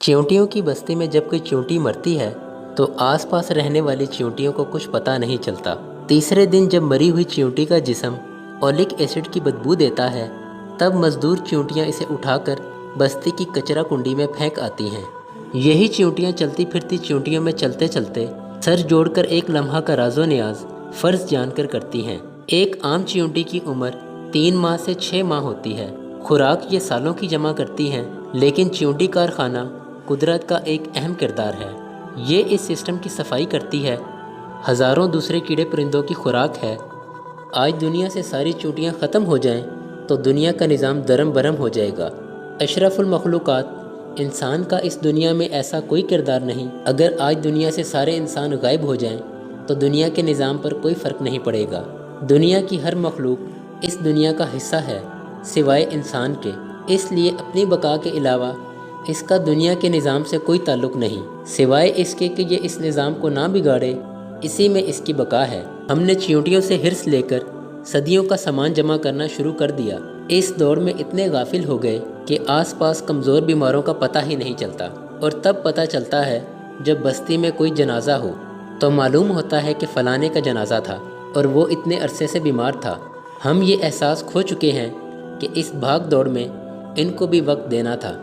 चींटियों की बस्ती में जब कोई चींटी मरती है तो आसपास रहने वाली चींटियों को कुछ पता नहीं चलता। तीसरे दिन जब मरी हुई चींटी का जिस्म ओलिक एसिड की बदबू देता है, तब मजदूर चींटियां इसे उठाकर बस्ती की कचरा कुंडी में फेंक आती हैं। यही चींटियां चलती फिरती चींटियों में चलते चलते सर जोड़कर एक लम्हा का राजो नियाज फर्ज जानकर करती हैं। एक आम चींटी की उम्र 3 माह से 6 माह होती है। खुराक ये सालों की जमा करती हैं, लेकिन चींटी कारखाना कुदरत का एक अहम किरदार है। ये इस सिस्टम की सफाई करती है, हज़ारों दूसरे कीड़े परिंदों की खुराक है। आज दुनिया से सारी चींटियां ख़त्म हो जाएं तो दुनिया का निज़ाम दरम बरम हो जाएगा। अशरफुल मखलूक़ात इंसान का इस दुनिया में ऐसा कोई किरदार नहीं। अगर आज दुनिया से सारे इंसान गायब हो जाएं तो दुनिया के निज़ाम पर कोई फ़र्क नहीं पड़ेगा। दुनिया की हर मखलूक इस दुनिया का हिस्सा है सिवाय इंसान के, इसलिए अपनी बका के अलावा इसका दुनिया के निज़ाम से कोई ताल्लुक़ नहीं, सिवाय इसके कि ये इस निज़ाम को ना बिगाड़े। इसी में इसकी बका है। हमने चींटियों से हिर्स लेकर सदियों का सामान जमा करना शुरू कर दिया। इस दौड़ में इतने गाफिल हो गए कि आसपास कमज़ोर बीमारों का पता ही नहीं चलता, और तब पता चलता है जब बस्ती में कोई जनाजा हो तो मालूम होता है कि फ़लाने का जनाजा था और वो इतने अरसे से बीमार था। हम ये एहसास खो चुके हैं कि इस भाग दौड़ में इनको भी वक्त देना था।